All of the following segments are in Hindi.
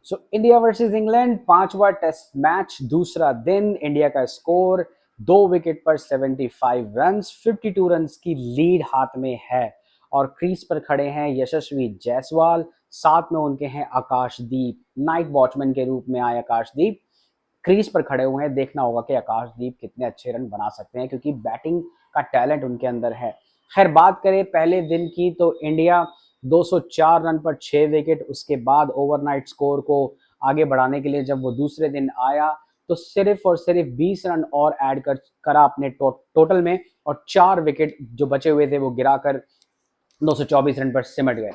सो इंडिया वर्सेस इंग्लैंड, पांचवा टेस्ट मैच, दूसरा दिन। इंडिया का स्कोर 2 विकेट पर 75 रन्स, 52 रन्स की लीड हाथ में है। और क्रीज पर खड़े हैं यशस्वी जायसवाल, साथ में उनके हैं आकाशदीप। नाइट वॉचमैन के रूप में आए आकाशदीप क्रीज पर खड़े हुए हैं। देखना होगा कि आकाशदीप कितने अच्छे रन बना सकते हैं, क्योंकि बैटिंग का टैलेंट उनके अंदर है। खैर, बात करें पहले दिन की, तो इंडिया 204 रन पर 6 विकेट। उसके बाद ओवरनाइट स्कोर को आगे बढ़ाने के लिए जब वो दूसरे दिन आया, तो सिर्फ और सिर्फ 20 रन और ऐड करा अपने टोटल में, और 4 विकेट जो बचे हुए थे वो गिराकर 224 रन पर सिमट गए।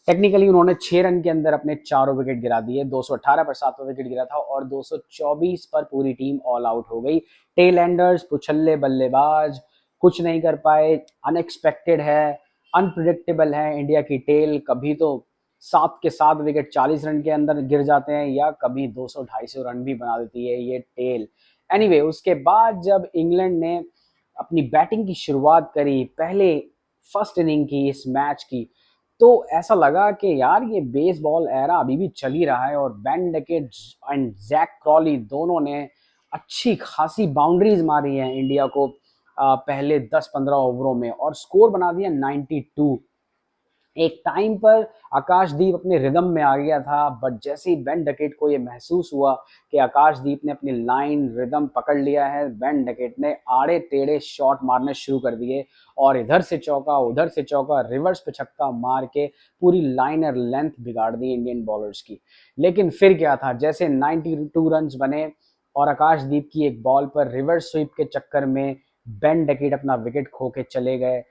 टेक्निकली उन्होंने 6 रन के अंदर अपने चारों विकेट गिरा दिए। 218 पर 7वां विकेट गिरा था और 224 पर पूरी टीम ऑल आउट हो गई। टेल एंडर्स, पुछल्ले बल्लेबाज कुछ नहीं कर पाए। अनएक्सपेक्टेड है, अनप्रिडिक्टेबल है इंडिया की टेल। कभी तो 7 के 7 विकेट 40 रन के अंदर गिर जाते हैं, या कभी 200-250 रन भी बना देती है ये टेल। एनीवे, उसके बाद जब इंग्लैंड ने अपनी बैटिंग की शुरुआत करी, पहले फर्स्ट इनिंग की इस मैच की, तो ऐसा लगा कि यार ये बेसबॉल एरा अभी भी चल ही रहा है। और Ben Duckett and Zak Crawley दोनों ने अच्छी खासी बाउंड्रीज मारी हैं इंडिया को पहले 10-15 ओवरों में, और स्कोर बना दिया 92। एक टाइम पर आकाशदीप अपने रिदम में आ गया था, बट जैसे ही बेन डकेट को ये महसूस हुआ कि आकाशदीप ने अपनी लाइन रिदम पकड़ लिया है, बेन डकेट ने आड़े टेढ़े शॉट मारने शुरू कर दिए, और इधर से चौका उधर से चौका, रिवर्स पे छक्का मार के पूरी लाइन और लेंथ बिगाड़ दी इंडियन बॉलर्स की। लेकिन फिर क्या था, जैसे 92 रन बने और आकाशदीप की एक बॉल पर रिवर्स स्वीप के चक्कर में बेन डकेट अपना विकेट खो के चले गए।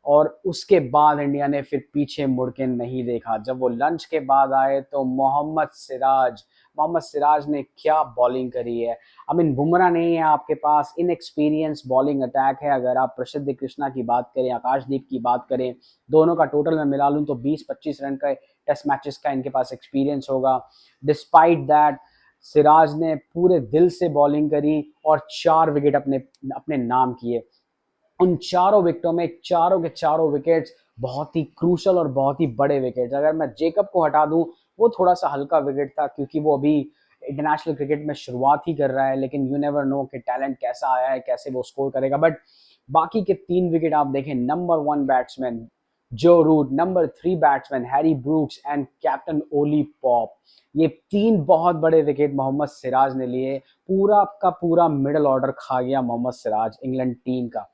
और उसके बाद इंडिया ने फिर पीछे मुड़ के नहीं देखा। जब वो लंच के बाद आए तो मोहम्मद सिराज ने क्या बॉलिंग करी है। आई मीन, बुमराह नहीं है आपके पास, इनएक्सपीरियंस बॉलिंग अटैक है। अगर आप प्रसिद्ध कृष्णा की बात करें, आकाशदीप की बात करें, दोनों का टोटल में मिला लूँ तो 20-25 रन का टेस्ट मैचेस का इनके पास एक्सपीरियंस होगा। डिस्पाइट दैट, सिराज ने पूरे दिल से बॉलिंग करी और 4 विकेट अपने अपने नाम किए। उन चारों विकेटों में चारों के चारों विकेट्स बहुत ही क्रूशल और बहुत ही बड़े विकेट्स। अगर मैं जेकब को हटा दूं, वो थोड़ा सा हल्का विकेट था, क्योंकि वो अभी इंटरनेशनल क्रिकेट में शुरुआत ही कर रहा है। लेकिन यू नेवर नो कि टैलेंट कैसा आया है, कैसे वो स्कोर करेगा। बट बाकी के 3 विकेट आप देखें, number 1 batsman Joe Root, number 3 batsman Harry Brooks and captain Ollie Pope, ये 3 बहुत बड़े विकेट मोहम्मद सिराज ने लिए। पूरा का पूरा मिडल ऑर्डर खा गया मोहम्मद सिराज इंग्लैंड टीम का।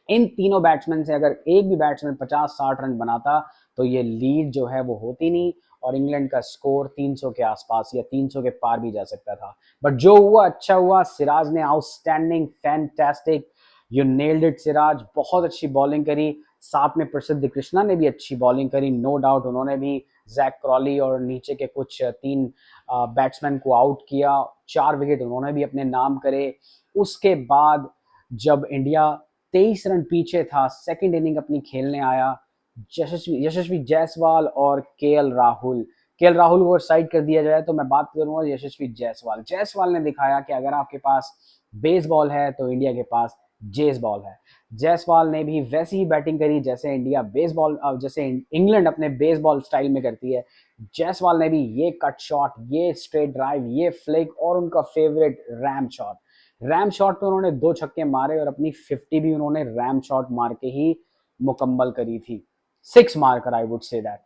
इन तीनों बैट्समैन से अगर एक भी बैट्समैन 50-60 रन बनाता, तो ये लीड जो है वो होती नहीं, और इंग्लैंड का स्कोर 300 के आसपास या 300 के पार भी जा सकता था। बट जो हुआ अच्छा हुआ। सिराज ने outstanding, fantastic, you nailed it Siraj, बहुत अच्छी बॉलिंग करी। साथ में प्रसिद्ध कृष्णा ने भी अच्छी बॉलिंग करी, नो डाउट। उन्होंने भी जैक क्रॉली और नीचे के कुछ 3 बैट्समैन को आउट किया। 4 विकेट उन्होंने भी अपने नाम करे। उसके बाद जब इंडिया 23 रन पीछे था, सेकंड इनिंग अपनी खेलने आया यशस्वी जायसवाल और के एल राहुल को साइड कर दिया जाए, तो मैं बात करूंगा यशस्वी जायसवाल ने दिखाया कि अगर आपके पास बेसबॉल है तो इंडिया के पास जेस बॉल है। जायसवाल ने भी वैसी ही बैटिंग करी जैसे जैसे इंग्लैंड अपने बेसबॉल स्टाइल में करती है। जायसवाल ने भी ये कट शॉट, ये स्ट्रेट ड्राइव, ये फ्लिक, और उनका फेवरेट रैम शॉट पे उन्होंने 2 छक्के मारे, और अपनी 50 भी उन्होंने रैम शॉट मार के ही मुकम्मल करी थी। 6 मारकर, आई वुड से दैट।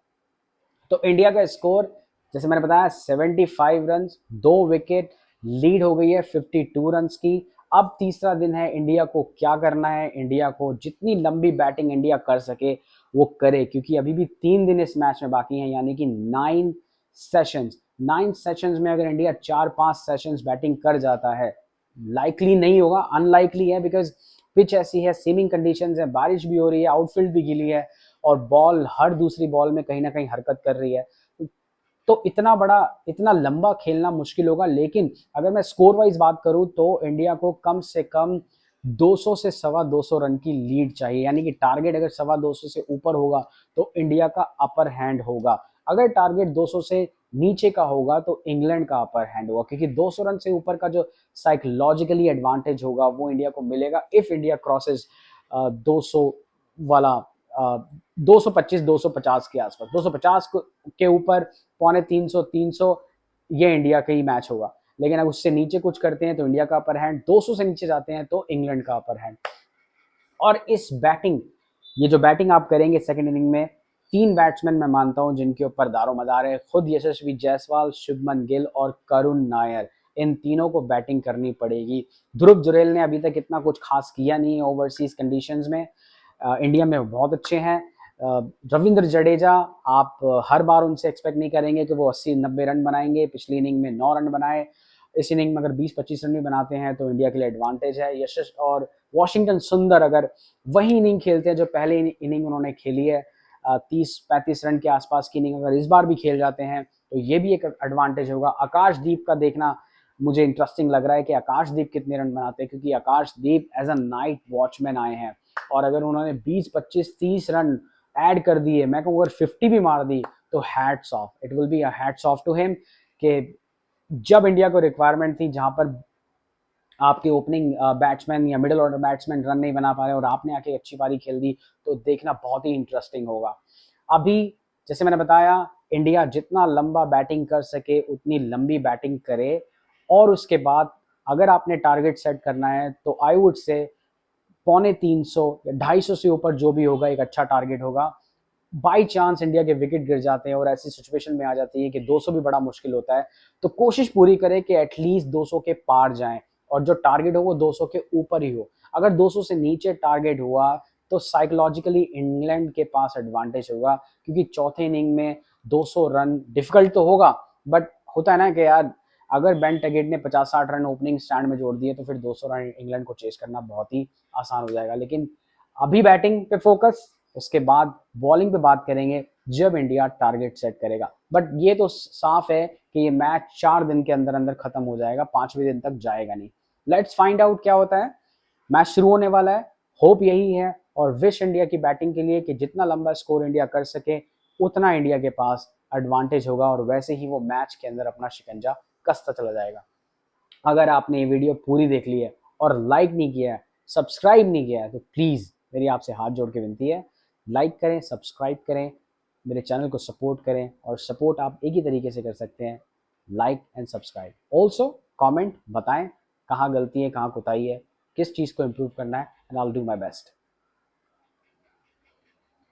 तो इंडिया का स्कोर, जैसे मैंने बताया, 75 रन, 2 विकेट, लीड हो गई है 52 रन की। अब तीसरा दिन है, इंडिया को क्या करना है। इंडिया को जितनी लंबी बैटिंग इंडिया कर सके वो करे, क्योंकि अभी भी 3 दिन इस मैच में बाकी हैं, यानी कि 9 सेशंस में अगर इंडिया 4-5 सेशंस बैटिंग कर जाता है, लाइकली नहीं होगा, अनलाइकली है, बिकॉज पिच ऐसी है, सीमिंग कंडीशंस है, बारिश भी हो रही है, आउटफील्ड भी गीली है, और बॉल हर दूसरी बॉल में कहीं ना कहीं हरकत कर रही है। तो इतना लंबा खेलना मुश्किल होगा। लेकिन अगर मैं स्कोर वाइज बात करूं, तो इंडिया को कम से कम 200 से 250 रन की लीड चाहिए, यानी कि टारगेट अगर 250 से ऊपर होगा तो इंडिया का अपर हैंड होगा। अगर टारगेट 200 से नीचे का होगा तो इंग्लैंड का अपर हैंड होगा, क्योंकि 200 रन से ऊपर का जो साइकोलॉजिकली एडवांटेज होगा वो इंडिया को मिलेगा इफ इंडिया क्रॉसेस 200 वाला, 225-250 के आसपास, 250 के ऊपर, 250, 300, 300 ये इंडिया का ही मैच होगा। लेकिन अगर उससे नीचे कुछ करते हैं तो इंडिया का अपर हैंड, 200 से नीचे जाते हैं तो इंग्लैंड का अपर हैंड। और इस बैटिंग, ये जो बैटिंग आप करेंगे सेकंड इनिंग में, 3 बैट्समैन मैं मानता हूं जिनके ऊपर दारोमदार है, खुद यशस्वी जायसवाल, शुभमन गिल और करुण नायर। इन तीनों को बैटिंग करनी पड़ेगी। ध्रुव जुरैल ने अभी तक इतना कुछ खास किया नहीं है ओवरसीज कंडीशंस में, इंडिया में बहुत अच्छे हैं। रविंद्र जडेजा, आप हर बार उनसे एक्सपेक्ट नहीं करेंगे कि वो 80-90 रन बनाएंगे। पिछली इनिंग में 9 रन बनाए, इस इनिंग में अगर 20-25 रन भी बनाते हैं तो इंडिया के लिए एडवांटेज है। यशस और वॉशिंगटन सुंदर अगर वही इनिंग खेलते हैं जो पहले इनिंग उन्होंने खेली है, 30-35 रन के आसपास की इनिंग अगर इस बार भी खेल जाते हैं तो ये भी एक एडवांटेज होगा। आकाशदीप का देखना मुझे इंटरेस्टिंग लग रहा है कि आकाशदीप कितने रन बनाते हैं, क्योंकि आकाशदीप एज अ नाइट वॉचमैन आए हैं और अगर उन्होंने 20-25-30 रन ऐड कर दिए, मैं कहूँ अगर 50 भी मार दी तो hats off, it will be a hats off to him. कि जब इंडिया को रिक्वायरमेंट थी जहां पर आपके ओपनिंग बैट्समैन या मिडिल ऑर्डर बैट्समैन रन नहीं बना पा रहे और आपने आके अच्छी पारी खेल दी, तो देखना बहुत ही इंटरेस्टिंग होगा। अभी जैसे मैंने बताया, इंडिया जितना लंबा बैटिंग कर सके उतनी लंबी बैटिंग करे, और उसके बाद अगर आपने टारगेट सेट करना है तो आई वुड से 350 या 250 से ऊपर जो भी होगा एक अच्छा टारगेट होगा। बाई चांस इंडिया के विकेट गिर जाते हैं और ऐसी सिचुएशन में आ जाती है कि 200 भी बड़ा मुश्किल होता है, तो कोशिश पूरी करें कि एटलीस्ट 200 के पार जाएं और जो टारगेट हो वो 200 के ऊपर ही हो। अगर 200 से नीचे टारगेट हुआ तो साइकोलॉजिकली इंग्लैंड के पास एडवांटेज होगा, क्योंकि चौथे इनिंग में 200 रन डिफिकल्ट तो होगा, बट होता है ना कि यार अगर बेन टेगेट ने 50-60 रन ओपनिंग स्टैंड में जोड़ दिए तो फिर 200 रन इंग्लैंड को चेस करना बहुत ही आसान हो जाएगा। लेकिन अभी बैटिंग पे फोकस, उसके बाद बॉलिंग पे बात करेंगे जब इंडिया टारगेट सेट करेगा। बट ये तो साफ है कि ये मैच 4 दिन के अंदर अंदर खत्म हो जाएगा, 5वें दिन तक जाएगा नहीं। लेट्स फाइंड आउट क्या होता है। मैच शुरू होने वाला है, होप यही है और विश इंडिया की बैटिंग के लिए कि जितना लंबा स्कोर इंडिया कर सके उतना इंडिया के पास एडवांटेज होगा और वैसे ही वो मैच के अंदर अपना शिकंजा कसता चला जाएगा। अगर आपने ये वीडियो पूरी देख ली है और लाइक नहीं किया है, सब्सक्राइब नहीं किया है, तो प्लीज़ मेरी आपसे हाथ जोड़ के विनती है, लाइक करें, सब्सक्राइब करें, मेरे चैनल को सपोर्ट करें। और सपोर्ट आप एक ही तरीके से कर सकते हैं, like and subscribe. Also comment बताएं कहाँ गलती है, कहाँ कोताही है, किस चीज़ को इम्प्रूव करना है, and I will do my best.